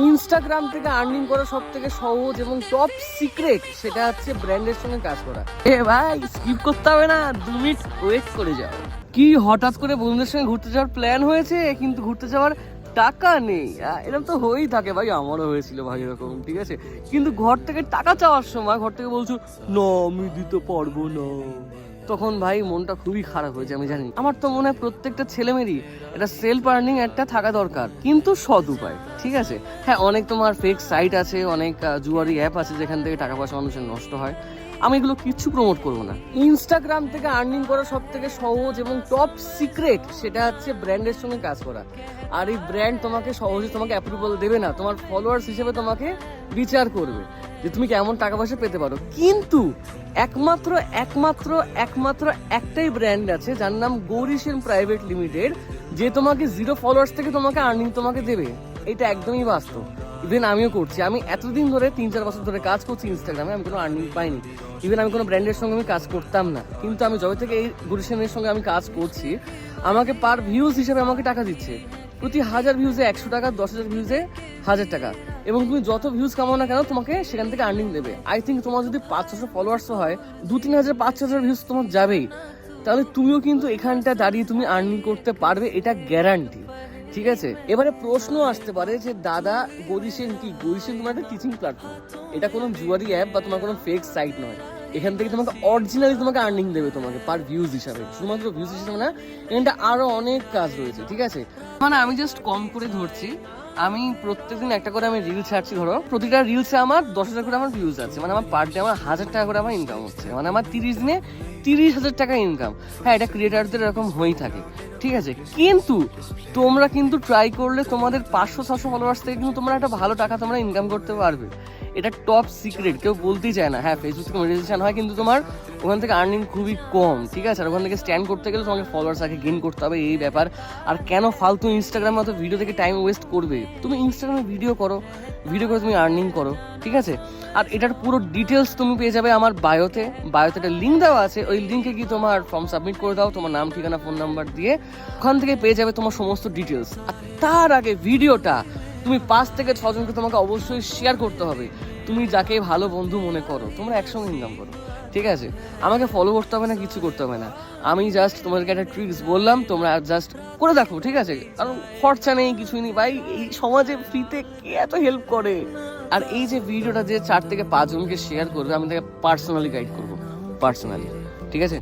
Instagram থেকে earning করা সব থেকে সহজ এবং টপ সিক্রেট সেটা হচ্ছে ব্র্যান্ডের সঙ্গে কাজ করা। এ ভাই স্কিপ করতে হবে না, 2 মিনিট ওয়েট করে যাও। কি হঠাৎ করে বন্ধুদের সঙ্গে ঘুরতে যাওয়ার প্ল্যান হয়েছে কিন্তু ঘুরতে যাওয়ার টাকা নেই। এরকম তো হয়েই থাকে ভাই, আমারও হয়েছিল ভাই এরকম, ঠিক আছে। কিন্তু ঘর থেকে টাকা চাওয়ার সময় ঘর থেকে বলছো না আমি দিতে পারবো না, তখন ভাই মনটা খুবই খারাপ হয়েছে। আমি জানি, আমার তো মনে হয় প্রত্যেকটা ছেলেমেয়েরই এটা সেলফ আর্নিং একটা থাকা দরকার, কিন্তু সৎ উপায়, ঠিক আছে। হ্যাঁ, অনেক তোমার ফেক সাইট আছে, অনেক জুয়ারি অ্যাপ আছে যেখান থেকে টাকা পয়সা মানুষের নষ্ট হয়। আমি এগুলো কিচ্ছু প্রমোট করবো না। ইনস্টাগ্রাম থেকে আর্নিং করা সব থেকে সহজ এবং টপ সিক্রেট সেটা হচ্ছে ব্র্যান্ডের সঙ্গে কাজ করা। আর এই ব্র্যান্ড তোমাকে সহজে তোমাকে অ্যাপ্রুভাল দেবে না, তোমার ফলোয়ার্স হিসেবে তোমাকে বিচার করবে যে তুমি কেমন টাকা পয়সা পেতে পারো। কিন্তু একমাত্র একমাত্র একমাত্র একটাই ব্র্যান্ড আছে যার নাম গৌরী সেন প্রাইভেট লিমিটেড, যে তোমাকে 0 ফলোয়ার্স থেকে তোমাকে আর্নিং তোমাকে দেবে। এটা একদমই বাস্তব। ইভেন আমিও করছি, আমি এতদিন ধরে 3-4 বছর ধরে কাজ করছি ইনস্টাগ্রামে, আমি কোনো আর্নিং পাইনি। ইভেন আমি কোনো ব্র্যান্ডের সঙ্গে আমি কাজ করতাম না, কিন্তু আমি যবে থেকে এই গৌরী সেনের সঙ্গে আমি কাজ করছি, আমাকে পার ভিউজ হিসেবে আমাকে টাকা দিচ্ছে। প্রতি 1000 ভিউজে 100 টাকা, 10,000 ভিউজে 1000 টাকা। এবং তুমি যত ভিউজ কামাও না কেন তোমাকে সেখান থেকে আর্নিং দেবে। আই থিঙ্ক তোমার যদি 500 ফলোয়ার্সও হয়, 2-3 হাজার 5,000 ভিউজ তোমার যাবেই। তাহলে তুমিও কিন্তু এখানটা দাঁড়িয়ে তুমি আর্নিং করতে পারবে, এটা গ্যারান্টি, ঠিক আছে। এবারে প্রশ্ন আসতে পারে যে দাদা গৌরী সেন কি? গৌরী সেন তোমার একটা টিচিং প্ল্যাটফর্ম, এটা কোনো জুয়ারি অ্যাপ বা তোমার কোনো ফেক সাইট নয়। এখান থেকে তোমাকে অরিজিনালি তোমাকে আর্নিং দেবে তোমাকে পার ভিউজ হিসাবে, শুধুমাত্র ভিউজ হিসাবে না, এটা আরো অনেক কাজ রয়েছে, ঠিক আছে। মানে আমি জাস্ট কম করে ধরছি, আমি প্রত্যেকদিন একটা করে আমি রিল ছাড়ছি, ধরো প্রতিটা রিলসে আমার 10,000 করে আমার ভিউজ আছে, মানে আমার পার ডে আমার 1000 টাকা করে আমার ইনকাম হচ্ছে, মানে আমার 30 দিনে 30,000 টাকা ইনকাম। হ্যাঁ, এটা ক্রিয়েটারদের এরকম হয়েই থাকে, ঠিক আছে। কিন্তু তোমরা কিন্তু ট্রাই করলে তোমাদের 500-600 ফলোয়ার্স থেকে কিন্তু তোমরা একটা ভালো টাকা তোমরা ইনকাম করতে পারবে। এটা টপ সিক্রেট, কেউ বলতেই চায় না। হ্যাঁ, ফেসবুক থেকে মনিটাইজেশন হয়, কিন্তু তোমার ওখান থেকে আর্নিং খুবই কম, ঠিক আছে। আর ওখান থেকে স্ট্যান্ড করতে গেলে তোমাকে ফলোয়ার্স আগে গেইন করতে হবে, এই ব্যাপার। আর কেন ফালতু ইনস্টাগ্রামে অত ভিডিও থেকে টাইম ওয়েস্ট করবে? তুমি ইনস্টাগ্রামে ভিডিও করে তুমি আর্নিং করো, ঠিক আছে। আর এটার পুরো ডিটেলস তুমি পেয়ে যাবে আমার বায়োতে একটা লিঙ্ক দেওয়া আছে, ওই লিঙ্কে গিয়ে তোমার ফর্ম সাবমিট করে দাও, তোমার নাম, ঠিকানা, ফোন নাম্বার দিয়ে ওখান থেকে পেয়ে যাবে তোমার সমস্ত ডিটেলস। আর তার আগে ভিডিওটা তুমি 5 থেকে 6 জনকে তোমাকে অবশ্যই শেয়ার করতে হবে। তুমি যাকে ভালো বন্ধু মনে করো, তোমরা একসঙ্গে ইনকাম করো, ঠিক আছে। আমাকে ফলো করতে হবে না, কিছু করতে হবে না, আমি জাস্ট তোমাদেরকে একটা ট্রিক্স বললাম, তোমরা জাস্ট করে দেখো, ঠিক আছে। কারণ খরচা নেই, কিছুই নেই ভাই, এই সমাজে ফ্রিতে কে এত হেল্প করে। আর এই যে ভিডিওটা যে 4 থেকে 5 জনকে শেয়ার করবে, আমি তাকে পার্সোনালি গাইড করবো, পার্সোনালি, ঠিক আছে।